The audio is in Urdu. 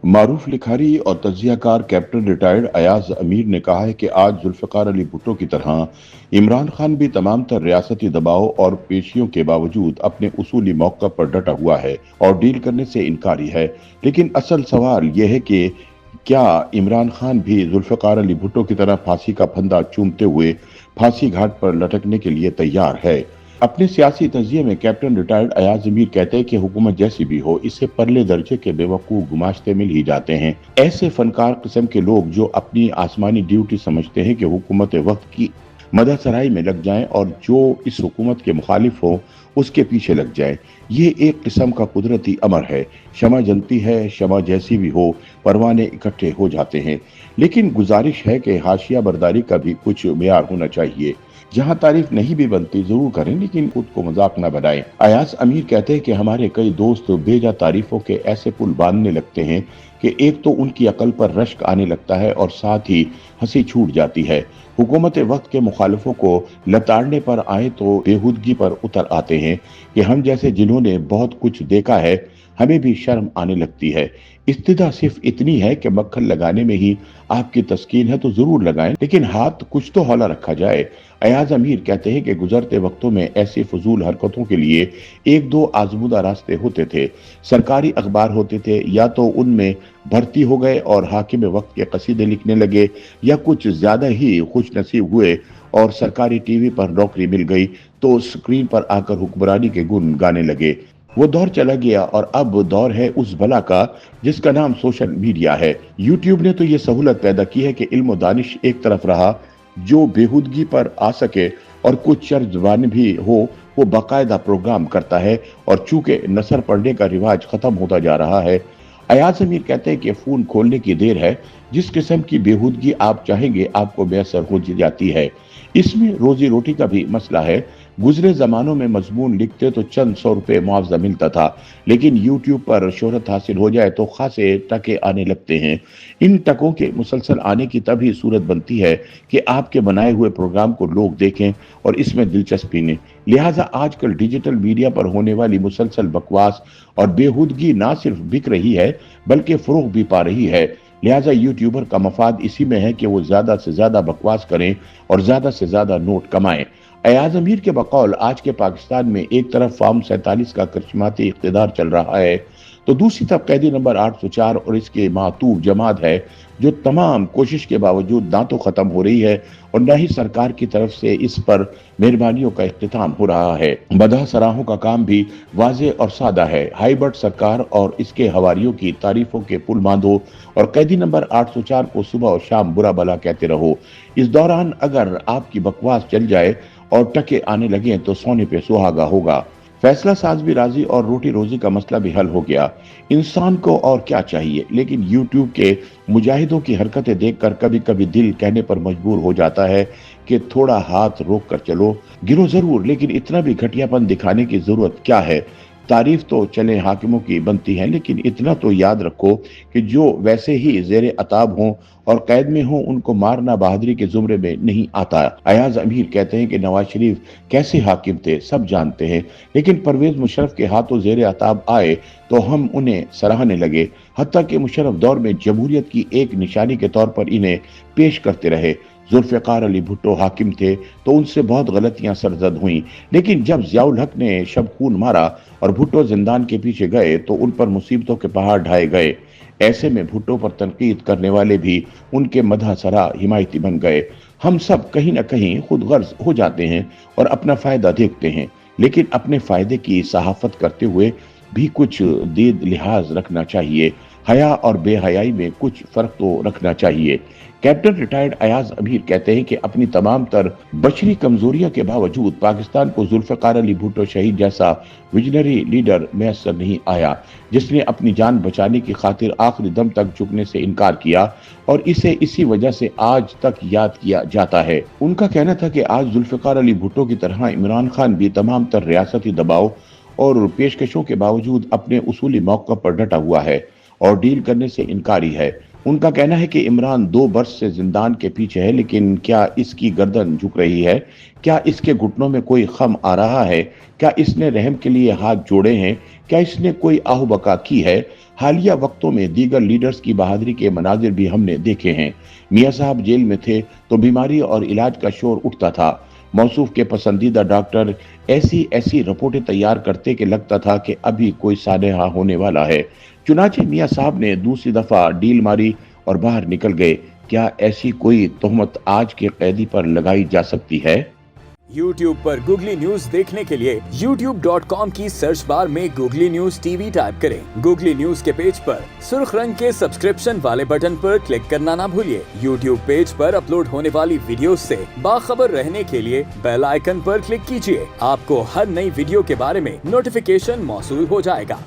معروف لکھاری اور تجزیہ کار کیپٹن ریٹائرڈ ایاز امیر نے کہا ہے کہ آج ذوالفقار علی بھٹو کی طرح عمران خان بھی تمام تر ریاستی دباؤ اور پیشیوں کے باوجود اپنے اصولی موقع پر ڈٹا ہوا ہے اور ڈیل کرنے سے انکاری ہے۔ لیکن اصل سوال یہ ہے کہ کیا عمران خان بھی ذوالفقار علی بھٹو کی طرح پھانسی کا پھندا چومتے ہوئے پھانسی گھاٹ پر لٹکنے کے لیے تیار ہے؟ اپنے سیاسی تجزیے میں کیپٹن ریٹائرڈ ایاز امیر کہتے ہیں کہ حکومت جیسی بھی ہو، اسے پرلے درجے کے بے وقوف گماشتے مل ہی جاتے ہیں۔ ایسے فنکار قسم کے لوگ جو اپنی آسمانی ڈیوٹی سمجھتے ہیں کہ حکومت وقت کی مدح سرائی میں لگ جائیں اور جو اس حکومت کے مخالف ہو اس کے پیچھے لگ جائیں۔ یہ ایک قسم کا قدرتی امر ہے۔ شمع جلتی ہے، شمع جیسی بھی ہو، پروانے اکٹھے ہو جاتے ہیں۔ لیکن گزارش ہے کہ حاشیہ برداری کا بھی کچھ معیار ہونا چاہیے۔ جہاں تعریف نہیں بھی بنتی ضرور کریں، لیکن خود کو مذاق نہ بنائیں۔ ایاز امیر کہتے ہیں کہ ہمارے کئی دوست بے جا تعریفوں کے ایسے پل باندھنے لگتے ہیں کہ ایک تو ان کی عقل پر رشک آنے لگتا ہے اور ساتھ ہی ہنسی چھوٹ جاتی ہے۔ حکومت وقت کے مخالفوں کو لتاڑنے پر آئے تو بےہودگی پر اتر آتے ہیں کہ ہم جیسے جنہوں نے بہت کچھ دیکھا ہے ہمیں بھی شرم آنے لگتی ہے۔ استدعا صرف اتنی ہے کہ مکھن لگانے میں ہی آپ کی تسکین ہے تو ضرور لگائیں، لیکن ہاتھ کچھ تو ہولا رکھا جائے۔ ایاز امیر کہتے ہیں کہ گزرتے وقتوں میں ایسی فضول حرکتوں کے لیے ایک دو آزمودہ راستے ہوتے تھے۔ سرکاری اخبار ہوتے تھے، یا تو ان میں بھرتی ہو گئے اور حاکم وقت کے قصیدے لکھنے لگے، یا کچھ زیادہ ہی خوش نصیب ہوئے اور سرکاری ٹی وی پر نوکری مل گئی تو سکرین پر آ کر حکمرانی کے گن گانے لگے۔ وہ دور چلا گیا اور اب دور ہے اس بلا کا جس کا نام سوشل میڈیا ہے۔ یوٹیوب نے تو یہ سہولت پیدا کی ہے کہ علم و دانش ایک طرف رہا، جو بےہودگی پر آ سکے اور کچھ شرط زبان بھی ہو وہ باقاعدہ پروگرام کرتا ہے، اور چونکہ نثر پڑھنے کا رواج ختم ہوتا جا رہا ہے۔ ایاز امیر کہتے ہیں کہ فون کھولنے کی دیر ہے۔ جس قسم کی بےہودگی آپ چاہیں گے آپ کو میسر ہو جاتی ہے۔ اس میں روزی روٹی کا بھی مسئلہ ہے۔ گزرے زمانوں میں مضمون لکھتے تو چند سو روپے معاوضہ ملتا تھا، لیکن یوٹیوب پر شہرت حاصل ہو جائے تو خاصے ٹکے آنے لگتے ہیں۔ ان ٹکوں کے مسلسل آنے کی تب ہی صورت بنتی ہے کہ آپ کے بنائے ہوئے پروگرام کو لوگ دیکھیں اور اس میں دلچسپی لیں۔ لہٰذا آج کل ڈیجیٹل میڈیا پر ہونے والی مسلسل بکواس اور بےہودگی نہ صرف بک رہی ہے بلکہ فروغ بھی پا رہی ہے۔ لہٰذا یوٹیوبر کا مفاد اسی میں ہے کہ وہ زیادہ سے زیادہ بکواس کریں اور زیادہ سے زیادہ نوٹ کمائیں۔ ایاز امیر کے بقول آج کے پاکستان میں ایک طرف فارم 47 کا کرشماتی اقتدار چل رہا ہے تو دوسری طرف قیدی نمبر 804 اور اس کے معطوف جماعت ہے، جو تمام کوشش کے باوجود نہ تو ختم ہو رہی ہے اور نہ ہی سرکار کی طرف سے اس پر مہربانیوں کا اختتام ہو رہا ہے۔ مدح سراہوں کا کام بھی واضح اور سادہ ہے۔ ہائی بٹ سرکار اور اس کے حواریوں کی تعریفوں کے پل باندھو اور قیدی نمبر 804 کو صبح اور شام برا بلا کہتے رہو۔ اس دوران اگر آپ کی بکواس چل جائے اور ٹکے آنے لگیں تو سونے پہ سہاگا ہوگا۔ فیصلہ ساز بھی راضی اور روٹی روزی کا مسئلہ بھی حل ہو گیا۔ انسان کو اور کیا چاہیے؟ لیکن یوٹیوب کے مجاہدوں کی حرکتیں دیکھ کر کبھی کبھی دل کہنے پر مجبور ہو جاتا ہے کہ تھوڑا ہاتھ روک کر چلو، گرو ضرور لیکن اتنا بھی گھٹیا پن دکھانے کی ضرورت کیا ہے؟ تعریف تو چلے حاکموں کی بنتی ہے، لیکن اتنا تو یاد رکھو کہ جو ویسے ہی زیر عتاب ہوں اور قید میں ہوں ان کو مارنا بہادری کے زمرے میں نہیں آتا۔ ایاز امیر کہتے ہیں کہ نواز شریف کیسے حاکم تھے سب جانتے ہیں، لیکن پرویز مشرف کے ہاتھوں زیر عتاب آئے تو ہم انہیں سراہنے لگے، حتیٰ کہ مشرف دور میں جمہوریت کی ایک نشانی کے طور پر انہیں پیش کرتے رہے۔ ذوالفقار علی بھٹو حاکم تھے تو ان سے بہت غلطیاں سرزد ہوئیں، لیکن جب ضیاء الحق نے شب خون مارا اور بھٹو زندان کے پیچھے گئے تو ان پر مصیبتوں کے پہاڑ ڈھائے گئے۔ ایسے میں بھٹو پر تنقید کرنے والے بھی ان کے مدح سرا حمایتی بن گئے۔ ہم سب کہیں نہ کہیں خود غرض ہو جاتے ہیں اور اپنا فائدہ دیکھتے ہیں، لیکن اپنے فائدے کی صحافت کرتے ہوئے بھی کچھ دید لحاظ رکھنا چاہیے۔ حیا اور بے حیائی میں کچھ فرق تو رکھنا چاہیے۔ کیپٹن ریٹائرڈ ایاز امیر کہتے ہیں کہ اپنی تمام تر بشری کمزوریوں کے باوجود پاکستان کو ذوالفقار علی بھٹو شہید جیسا ویژنری لیڈر میسر نہیں آیا، جس نے اپنی جان بچانے کی خاطر آخری دم تک جھکنے سے انکار کیا اور اسے اسی وجہ سے آج تک یاد کیا جاتا ہے۔ ان کا کہنا تھا کہ آج ذوالفقار علی بھٹو کی طرح عمران خان بھی تمام تر ریاستی دباؤ اور پیشکشوں کے باوجود اپنے اصولی موقع پر ڈٹا ہوا ہے اور ڈیل کرنے سے انکاری ہے۔ ان کا کہنا ہے کہ عمران 2 برس سے زندان کے پیچھے ہے، لیکن کیا اس کی گردن جھک رہی ہے؟ کیا اس کے گھٹنوں میں کوئی خم آ رہا ہے؟ کیا اس نے رحم کے لیے ہاتھ جوڑے ہیں؟ کیا اس نے کوئی آہ بکا کی ہے؟ حالیہ وقتوں میں دیگر لیڈرز کی بہادری کے مناظر بھی ہم نے دیکھے ہیں۔ میاں صاحب جیل میں تھے تو بیماری اور علاج کا شور اٹھتا تھا۔ موصوف کے پسندیدہ ڈاکٹر ایسی رپورٹیں تیار کرتے کہ لگتا تھا کہ ابھی کوئی سانحہ ہونے والا ہے۔ چنانچہ میاں صاحب نے دوسری دفعہ ڈیل ماری اور باہر نکل گئے۔ کیا ایسی کوئی تہمت آج کے قیدی پر لگائی جا سکتی ہے؟ YouTube پر گوگلی نیوز دیکھنے کے لیے youtube.com کی سرچ بار میں googly news T V type کریں۔ گوگلی نیوز کے پیج پر سرخ رنگ کے سبسکرپشن والے بٹن پر کلک کرنا نہ بھولیے۔ YouTube پیج پر اپلوڈ ہونے والی ویڈیوز سے باخبر رہنے کے لیے بیل آئیکن پر کلک کیجیے۔ آپ کو ہر نئی ویڈیو کے بارے میں نوٹیفیکیشن موصول ہو جائے گا۔